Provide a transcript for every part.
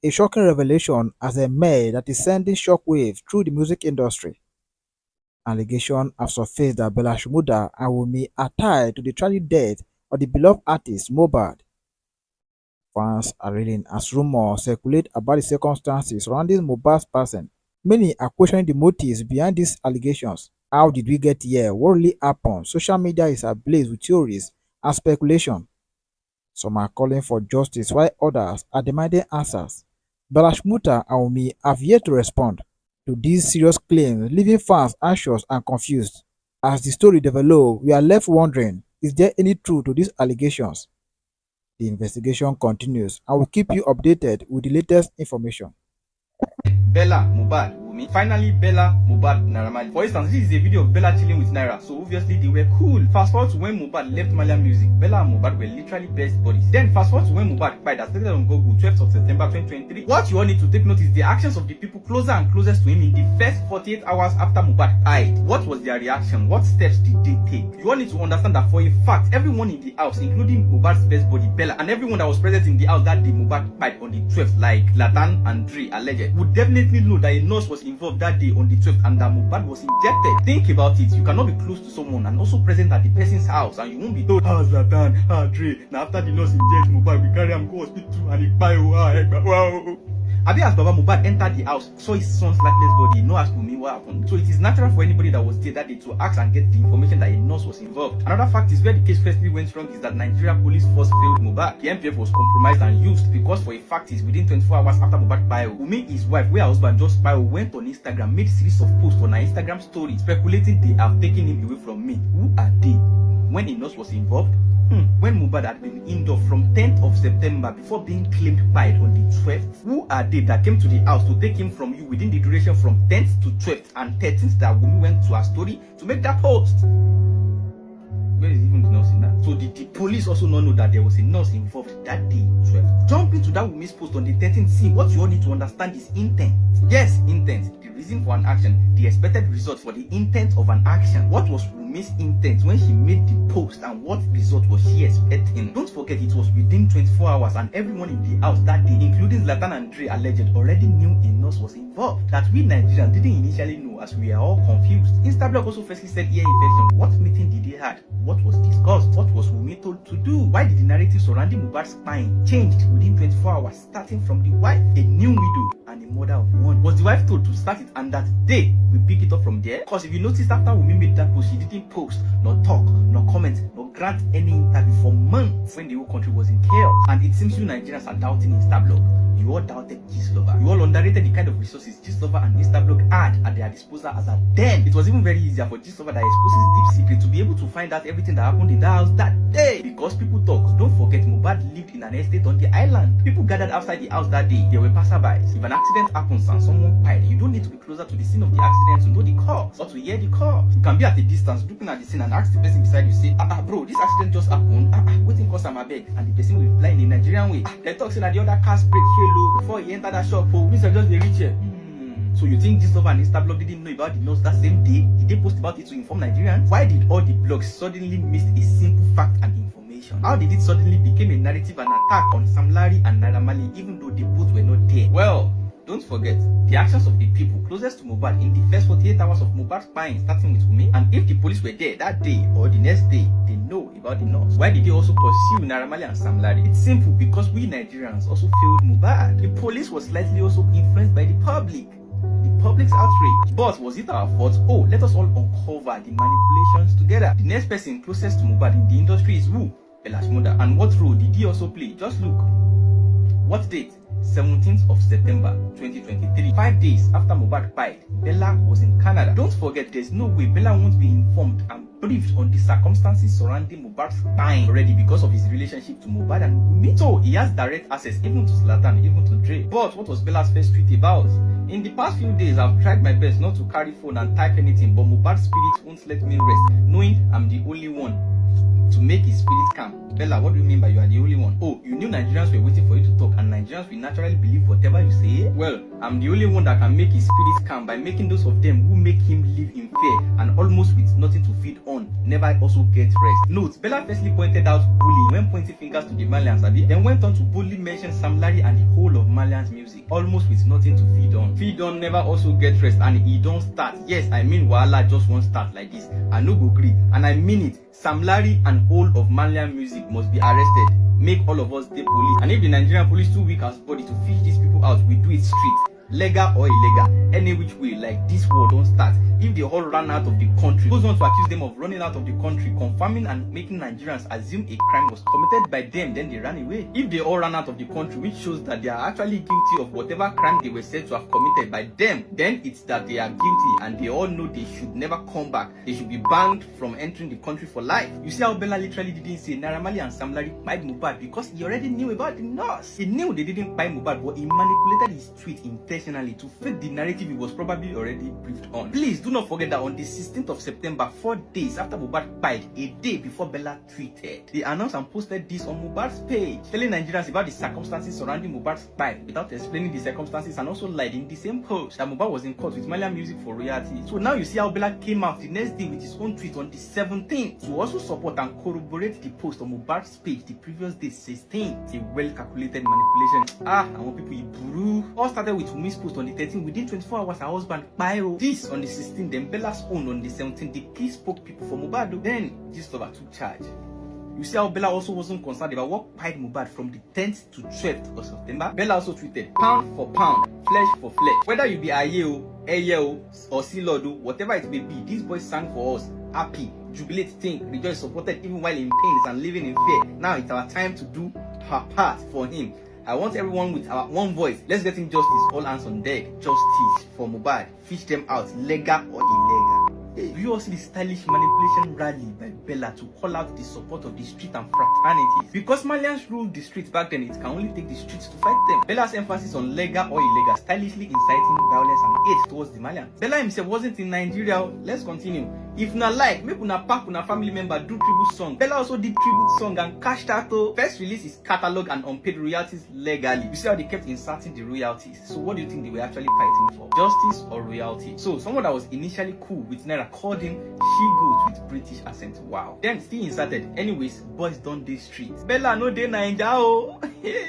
a shocking revelation as a mayor that is sending shockwaves through the music industry. Allegations have surfaced that Bella Shmurda and WUNMi are tied to the tragic death of the beloved artist MOHBAD. Fans are reeling as rumors circulate about the circumstances surrounding Mohbad's passing. Many are questioning the motives behind these allegations. How did we get here? What really happened? Social media is ablaze with theories and speculation. Some are calling for justice while others are demanding answers. Bella Shmurda and WUNMi have yet to respond to these serious claims, leaving fans anxious and confused. As the story develops, we are left wondering, is there any truth to these allegations? The investigation continues and will keep you updated with the latest information. Bella, Mohbad, WUNMi. Finally, Bella, Mohbad, Naira Marley. For instance, this is a video of Bella chilling with Naira, so obviously they were cool. Fast forward to when Mohbad left Malian Music, Bella and Mohbad were literally best buddies. Then fast forward to when Mohbad kpaied, as stated on Google 12th of September 2023. What you all need to take note is the actions of the people closer and closest to him in the first 48 hours after Mohbad kpaied. What was their reaction? What steps did they take? You all need to understand that for a fact, everyone in the house, including Mohbad's best buddy Bella, and everyone that was present in the house that day Mohbad kpaied on the 12th, like Latan and Dre alleged, would definitely know that a nurse was involved that day on the 12th and that Mohbad was injected. Think about it. You cannot be close to someone and also present at the person's house and you won't be told, Latan, Dre. Now after the nurse injected Mohbad, we carry him go hospital and he kpaied. Wow. Abi, as Baba Mohbad entered the house, saw his son's lifeless body, no ask me what happened. So it is natural for anybody that was there that day to ask and get the information that a nurse was involved. Another fact is where the case firstly went wrong is that Nigeria police force failed Mohbad. The MPF was compromised and used because for a fact is within 24 hours after Mohbad kpaied, WUNMi, his wife, where her husband just kpaied, went on Instagram, made series of posts on her Instagram story speculating they have taken him away from me. Who are they? When a nurse was involved? When Mohbad had been indoor from 10th of September before being claimed kpaied on the 12th, who are they that came to the house to take him from you within the duration from 10th to 12th and 13th that WUNMi went to her story to make that post? Where is even the nurse in that? So did the police also not know that there was a nurse involved that day, 12th? Jump into that WUNMi's post on the 13th. See, what you all need to understand is intent. Yes, intent. The reason for an action, the expected result for the intent of an action. What was WUNMi's intent when she made the post and what result was she expecting? Don't forget it was within 24 hours and everyone in the house that day, including Zlatan and Dre alleged, already knew a nurse was involved. That we Nigerians didn't initially know as we are all confused. Instablog also firstly said ear infection. What meeting did they have? What was discussed? What was WUNMi told to do? Why did the narrative surrounding Mohbad's kpaied changed within 24 hours, starting from the wife, a new widow and a mother of one? Was the wife told to start it and that day we pick it up from there? Because if you notice, after WUNMi made that post, she didn't post, nor talk, nor comment, nor grant any interview for months when the whole country was in chaos. And it seems you Nigerians are doubting Instablog. You all doubted Gistlover. You all underrated the kind of resources Gistlover and Instablog had at their disposal as at then. It was even very easier for Gistlover that exposes deep secret to be able to find out everything that happened in that house that day. Because people talk. Don't forget, Mohbad lived in an estate on the island. People gathered outside the house that day. There were passerbys. If an accident happens and someone kpaied, you don't need to be closer to the scene of the accident to know the cause or to hear the cause. You can be at a distance looking at the scene and ask the person beside you, say, bro, this accident just happened. Waiting cause my beg. And the person will reply in a Nigerian way. They talk saying that the other car's brake fail low before he entered that shop. Oh, Mr. just the reach. So you think Gistlover and Instablog didn't know about the nurse that same day? Did they post about it to inform Nigerians? Why did all the blogs suddenly miss a simple fact and information? How did it suddenly become a narrative and attack on Sam Larry and Naira Marley even though they both were not there? Well, don't forget, the actions of the people closest to Mohbad in the first 48 hours of Mohbad's kpaied, starting with WUNMi, and if the police were there that day or the next day, they know about the nurse. Why did they also pursue Naira Marley and Sam Larry? It's simple, because we Nigerians also failed Mohbad. The police was slightly also influenced by the public's outrage. But was it our fault? Oh, let us all uncover the manipulations together. The next person closest to Mohbad in the industry is who? Bella Shmurda. And what role did he also play? Just look. What date? 17th of September 2023. 5 days after Mohbad kpaied, Bella was in Canada. Don't forget, there's no way Bella won't be informed and briefed on the circumstances surrounding Mohbad's kpaied already because of his relationship to Mohbad and WUNMi. So he has direct access even to Zlatan, even to Dre. But what was Bella's first tweet about? In the past few days, I've tried my best not to carry phone and type anything, but Mohbad's spirit won't let me rest, knowing I'm the only one to make his spirit calm. Bella, what do you mean by you are the only one? Oh, you knew Nigerians were waiting for you to talk, and Nigerians will naturally believe whatever you say? Well, I'm the only one that can make his spirit calm by making those of them who make him live in fear and almost with nothing to feed on never also get rest. Note, Bella firstly pointed out bullying when pointing fingers to the Malians, then went on to boldly mention Sam Larry and the whole of Malians music, almost with nothing to feed on. Feed on never also get rest, and he don't start. Yes, I mean Wahala just won't start like this. I no go agree, and I mean it. Sam Larry and whole of Malian music must be arrested. Make all of us the police. And if the Nigerian police too weak as body to fish these people out, we do it street. Legal or illegal, any which way, like this war don't start. If they all run out of the country, goes on to accuse them of running out of the country, confirming and making Nigerians assume a crime was committed by them, then they ran away. If they all ran out of the country, which shows that they are actually guilty of whatever crime they were said to have committed by them, then it's that they are guilty and they all know they should never come back. They should be banned from entering the country for life. You see how Bella literally didn't say Naira Marley and Sam Larry kpaied MOHBAD because he already knew about the nurse. He knew they didn't kpaied MOHBAD, but he manipulated his tweet intentionally to fit the narrative he was probably already briefed on. Please do not forget that on the 16th of September, 4 days after MOHBAD kpaied, a day before Bella tweeted, they announced and posted this on MOHBAD's page, telling Nigerians about the circumstances surrounding MOHBAD's kpaied without explaining the circumstances, and also lied in the same post that MOHBAD was in court with Malian music for royalty. So now you see how Bella came out the next day with his own tweet on the 17th to also support and corroborate the post on MOHBAD's page the previous day, 16th. A well-calculated manipulation. I want people you brew. All started with Wumi's post on the 13th. Within 24 hours, her husband kpaied this on the 16th, then Bella's own on the 17th. The key spoke people for MOHBAD. Then this lover took charge. You see how Bella also wasn't concerned about what kpaied MOHBAD from the 10th to 12th of September. Bella also tweeted, pound for pound, flesh for flesh. Whether you be Ayeo, Eyeo, or Silodo, whatever it may be, these boys sang for us. Happy, jubilate, think, rejoice, supported even while in pain and living in fear. Now it's our time to do her part for him. I want everyone with our one voice. Let's get him justice. All hands on deck. Justice for MOHBAD. Fish them out, legal or illegal. Hey, do you all see the stylish manipulation rally by Bella to call out the support of the street and fraternities? Because Malians ruled the streets back then, it can only take the streets to fight them. Bella's emphasis on legal or illegal, stylishly inciting violence and hate towards the Malians. Bella himself wasn't in Nigeria. Let's continue. If na like, make una pack una family member do tribute song. Bella also did tribute song and cashed out to first release his catalog and unpaid royalties legally. You see how they kept inserting the royalties. So what do you think they were actually fighting for? Justice or royalty? So someone that was initially cool with Naira called him she-goat with British accent. Wow. Then still inserted. Anyways, boys don't dey streets. Bella no dey Naija oh.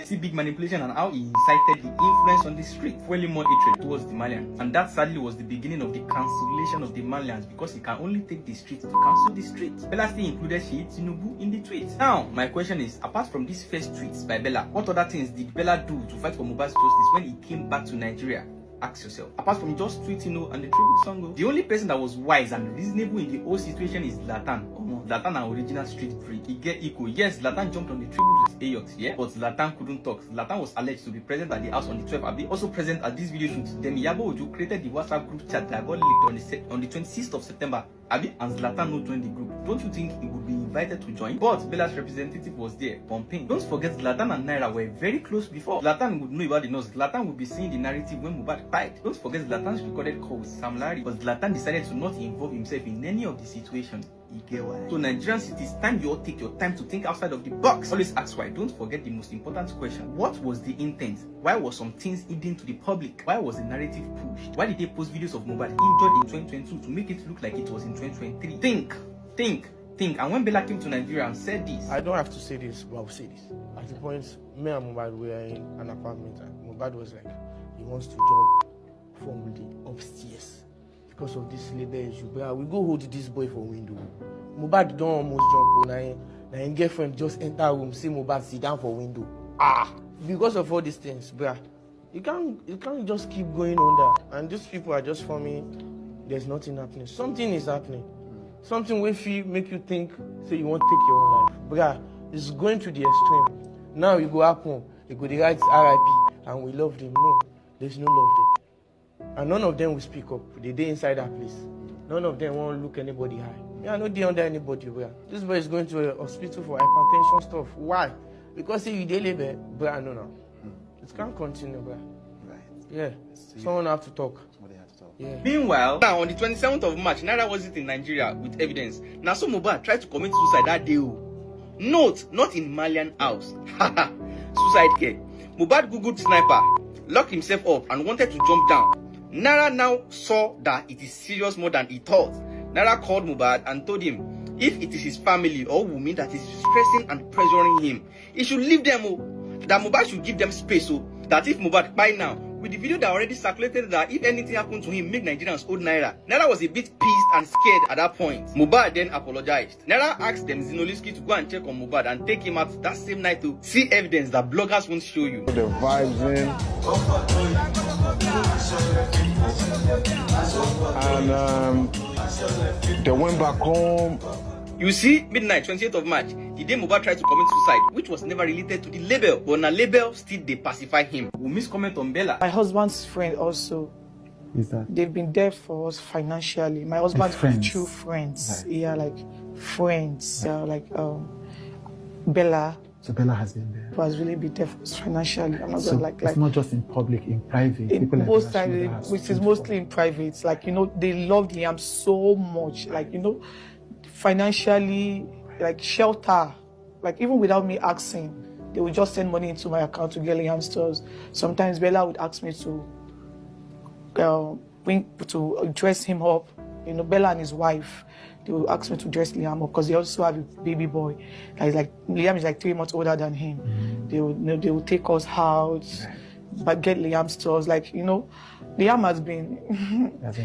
See big manipulation and how he incited the influence on the street, fueling more hatred towards the Malians. And that sadly was the beginning of the cancellation of the Malians, because he can only take the streets to cancel the streets. Bella still included Sheikh Tinubu in the tweets. Now, my question is, apart from these first tweets by Bella, what other things did Bella do to fight for MOHBAD's justice when he came back to Nigeria? Ask yourself. Apart from just tweeting and the tribute song, the only person that was wise and reasonable in the whole situation is Zlatan. Zlatan, an original street freak. He get equal. Yes, Zlatan jumped on the tribute with Ayox, yeah, but Zlatan couldn't talk. Zlatan was alleged to be present at the house on the 12th, Abi, also present at this video shoot. Then Yabo Ojo created the WhatsApp group chat that got leaked on the 26th of September, Abi, and Zlatan no joined the group. Don't you think he would be invited to join? But Bella's representative was there, pumping. Don't forget, Zlatan and Naira were very close before. Zlatan would know about the news. Zlatan would be seeing the narrative when MOHBAD kpaied. Don't forget Zlatan's recorded call with Sam Larry, but Zlatan decided to not involve himself in any of the situations. You get why? So Nigerians, it is time you all take your time to think outside of the box. Always ask why. Don't forget the most important question. What was the intent? Why was some things hidden to the public? Why was the narrative pushed? Why did they post videos of MOHBAD injured in 2022 to make it look like it was in 2023? Think. And when Bella came to Nigeria and said this, I don't have to say this, but I'll say this. At the point, me and MOHBAD were in an apartment, and MOHBAD was like, he wants to jump from the upstairs because of this labor issue. But we go hold this boy for window. MOHBAD don't almost jump. Now his girlfriend just enter room, see MOHBAD sit down for window. Because of all these things, bruh, you can't just keep going on that. And these people are just forming. There's nothing happening. Something is happening. Something will make you think, say you won't take your own life. Bruh, it's going to the extreme. Now you go happen, you go the right RIP, and we love them. No, there's no love there. And none of them will speak up. They inside that place. None of them won't look anybody high. Yeah, no day under anybody. Bruh. This boy is going to a hospital for hypertension stuff. Why? Because you dey labor, bruh, no. It can't continue, bruh. Right. Yeah. Someone have to talk. Somebody has to talk. Yeah. Meanwhile, now on the 27th of March, Naira wasn't in Nigeria with evidence. Now, so MOHBAD tried to commit suicide that day. Note, not in Malian house. Suicide care. Mohbad googled sniper, locked himself up and wanted to jump down. Naira now saw that it is serious more than he thought. Naira called Mohbad and told him if it is his family or WUNMi that is stressing and pressuring him, he should leave them. That Mohbad should give them space. So that if Mohbad by now, with the video that already circulated that if anything happened to him, make Nigerians hold Naira. Naira was a bit pissed and scared at that point. Mohbad then apologized. Naira asked them Zinoliski to go and check on Mohbad and take him out that same night to see evidence that bloggers won't show you. The vibes in. And they went back home. You see, midnight 28th of March, the day Mohbad tried to commit suicide, which was never related to the label, but na label still they pacify him. WUNMi's comment on Bella. My husband's friend also. Is that? They've been there for us financially. My husband's true friends. Right. Yeah, like friends. Like Bella. So Bella has been there. Who has really been there for us financially. I'm not gonna it's not just in public, in private. In most times, which is mostly in private. Like, you know, they loved him so much. Like, you know, financially, like shelter. Like even without me asking, they would just send money into my account to get Liam stores. Sometimes Bella would ask me to dress him up. You know, Bella and his wife, they would ask me to dress Liam up because they also have a baby boy. Like Liam is like 3 months older than him. Mm-hmm. They would take us out, but get Liam stores. Like, you know, Liam has been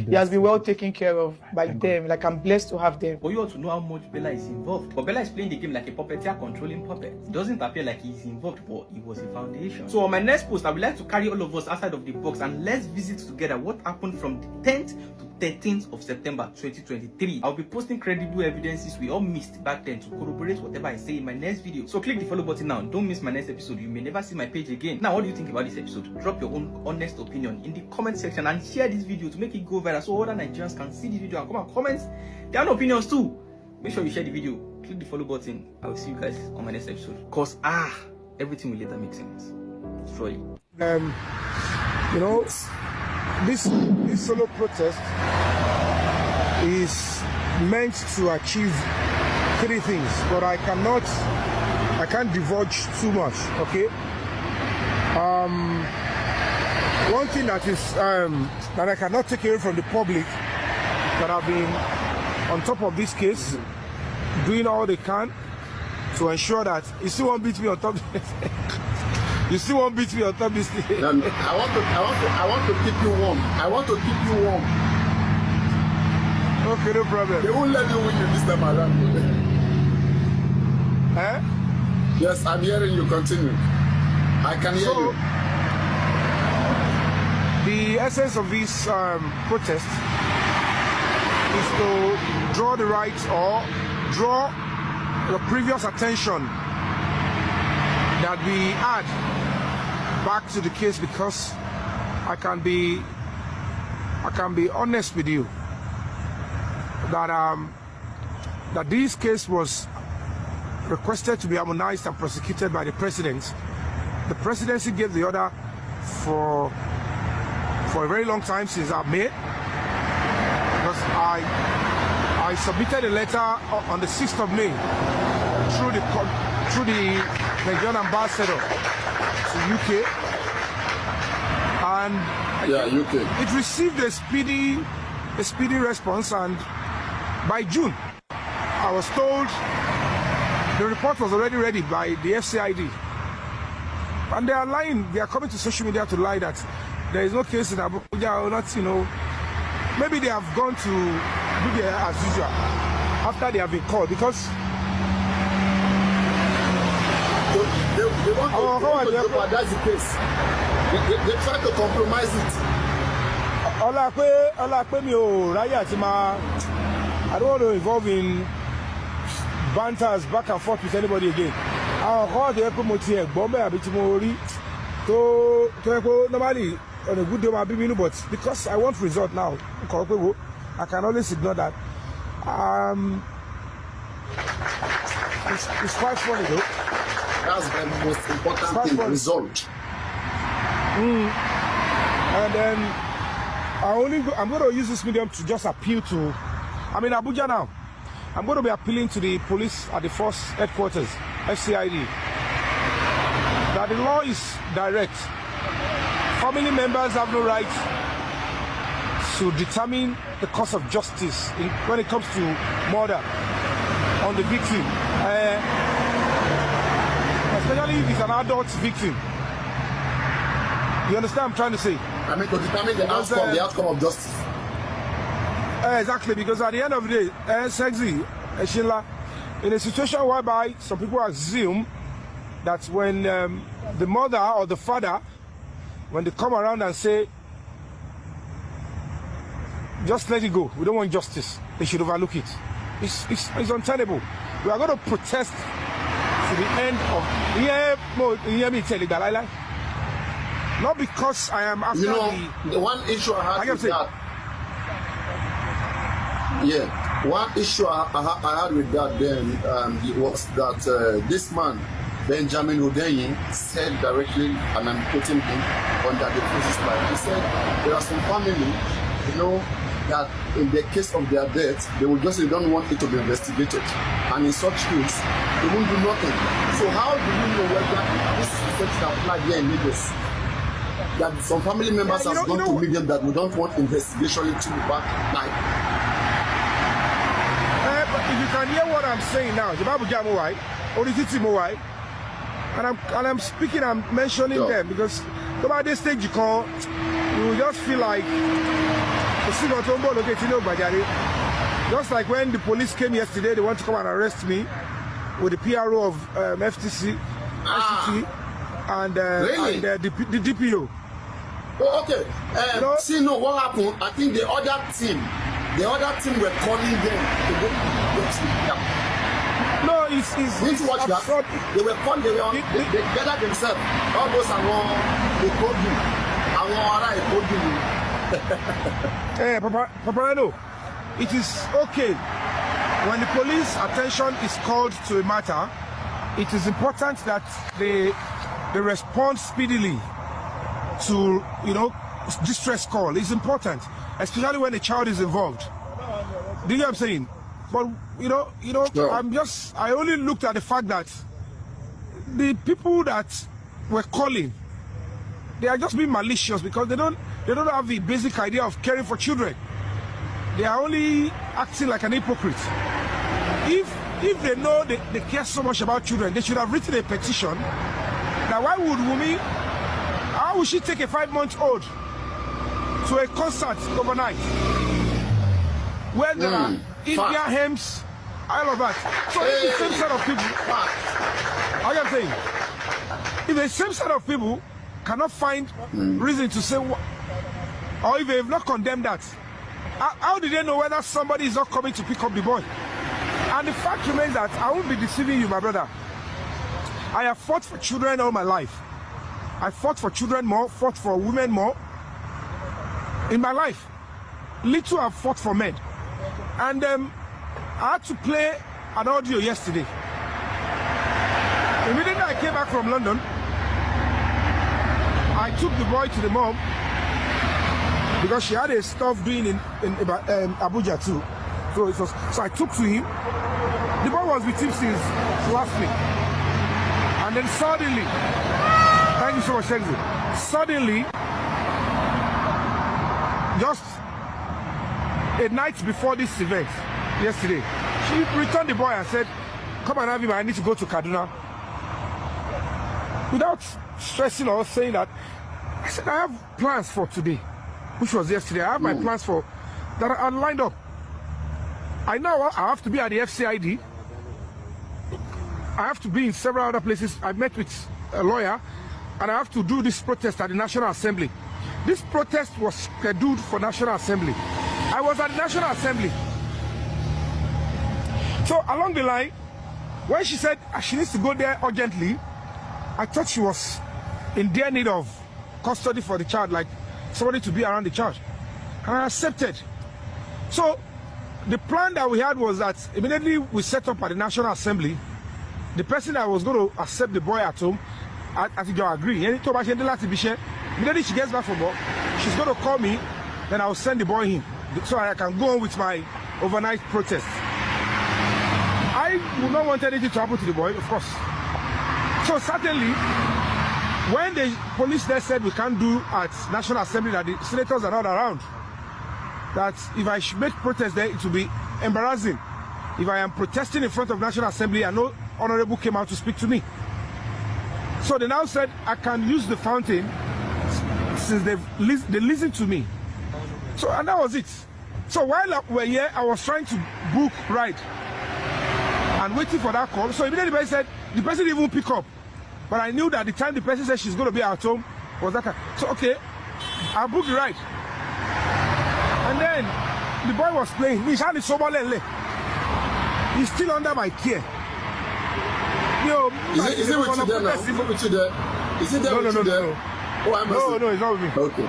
he has been well taken care of by them. Like, I'm blessed to have them. For you all to know how much Bella is involved. But Bella is playing the game like a puppeteer controlling puppets. It doesn't appear like he's involved, but it was a foundation. So on my next post, I would like to carry all of us outside of the box and let's visit together what happened from the 10th to 13th of September 2023. I'll be posting credible evidences we all missed back then to corroborate whatever I say in my next video. So click the follow button now. Don't miss my next episode. You may never see my page again. Now, what do you think about this episode? Drop your own honest opinion in the comment section and share this video to make it go viral so other Nigerians can see this video and come and comment their own opinions too. Make sure you share the video. Click the follow button. I will see you guys on my next episode. Cause everything will later make sense. Surely. You know, this solo protest is meant to achieve 3 things, but I can't divulge too much. Okay. One thing that is that I cannot take away from the public, that have been on top of this case, doing all they can to ensure that you still won't beat me on top. You still won't beat me on top this thing. I want to keep you warm. I want to keep you warm. Okay, no problem. They won't let you win this time around. Eh? Yes, I'm hearing you. Continue. I can hear you. The essence of this protest is to draw the right or draw the previous attention that we had back to the case, because I can be honest with you that this case was requested to be harmonized and prosecuted by the president. The presidency gave the order for a very long time since I've made, because I submitted a letter on the 6th of May through the Nigerian ambassador to UK, and UK. It received a speedy response, and by June I was told the report was already ready by the FCID, and they are lying. They are coming to social media to lie that there is no case in Abuja or not. You know, maybe they have gone to do their as usual after they have been called, because they want to jeopardize the case. They try to compromise it. I don't want to involve in banters back and forth with anybody again. Normally on a good day I'll be, but because I want result now, I can always ignore that. It's quite funny though. That's the most important thing, result. And then I'm going to use this medium to just appeal to, I'm in Abuja now. I'm going to be appealing to the police at the force headquarters, FCID, that the law is direct. Family members have no right to determine the cause of justice when it comes to murder on the victim, especially if it's an adult victim. You understand what I'm trying to say? I mean, to determine the outcome of justice. Exactly, because at the end of the day, Sexy, Sheila, in a situation whereby some people assume that when the mother or the father, when they come around and say, just let it go, we don't want justice, they should overlook it. It's untenable. We are going to protest to the end of not because I am after the one issue I had with that. Yeah, one issue I had with that then was that this man, Benjamin Odenyi, said directly, and I'm quoting him under the process line. He said there are some family, that in the case of their death, they don't want it to be investigated, and in such case, they won't do nothing. So how do you know whether this is the applied here in Lagos? That some family members have gone to medium that we don't want investigation into the back night. But if you can hear what I'm saying now, and I'm speaking, I'm mentioning them because at this stage you will just feel like just like when the police came yesterday, they want to come and arrest me with the PRO of FTC, ICT, and the DPO. Oh, okay. See, no, what happened? I think the other team were calling them to go to the No, it's watch that. They were calling, they gathered themselves. All those they told you. Told you. Hey, Papa, no. It is okay when the police attention is called to a matter. It is important that they respond speedily to distress call. It's important, especially when a child is involved. Do you know what I'm saying? But no. I only looked at the fact that the people that were calling, they are just being malicious because they don't have the basic idea of caring for children. They are only acting like an hypocrite. If they know they care so much about children, they should have written a petition. Now why would WUNMi, how would she take a 5-month-old to a concert overnight where there are Indian hymns, all of that? So if the same set of people, if the same set of people cannot find reason to say, or if they have not condemned that, how do they know whether somebody is not coming to pick up the boy? And the fact remains that I won't be deceiving you, my brother. I have fought for children all my life. I fought for children more, fought for women more. In my life, little I've fought for men. And I had to play an audio yesterday. Immediately I came back from London, I took the boy to the mom because she had a stuff doing in Abuja too. So I took to him. The boy was with him since last week. And then suddenly, thank you so much, Sexy. Suddenly, just a night before this event, yesterday, she returned the boy and said, come and have him, I need to go to Kaduna. Without stressing or saying that, I said, I have plans for today, which was yesterday. I have my plans for that are lined up. I know I have to be at the FCID. I have to be in several other places. I met with a lawyer, and I have to do this protest at the National Assembly. This protest was scheduled for National Assembly. I was at the National Assembly. So along the line, when she said she needs to go there urgently, I thought she was in dire need of custody for the child, like somebody to be around the child. And I accepted. So the plan that we had was that immediately we set up at the National Assembly, the person that was going to accept the boy at home, I think you agree. Immediately she gets back from work, she's going to call me, then I'll send the boy in so I can go on with my overnight protest. would not want anything to happen to the boy, of course. So certainly, when the police there said we can't do at National Assembly, that the senators are not around, that if I should make protest there, it will be embarrassing. If I am protesting in front of National Assembly and no honorable came out to speak to me. So they now said I can use the fountain since they listened to me. So, and that was it. So while we were here, I was trying to book ride and waiting for that call. So immediately the person said, the person didn't even pick up. But I knew that the time the person said she's going to be at home was that time. So okay, I booked the ride. And then the boy was playing. He's still under my care. Is it with you there now? Is it with you there? Is it there with you there? No. Oh, I must. No, it's not with me. Okay.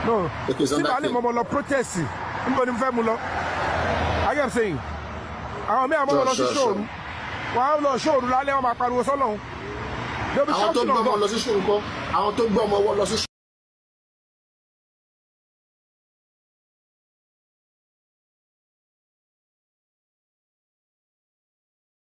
No. Okay, so that I'm protesting. I get what I'm saying. I'm not sure. Why I'm not sure.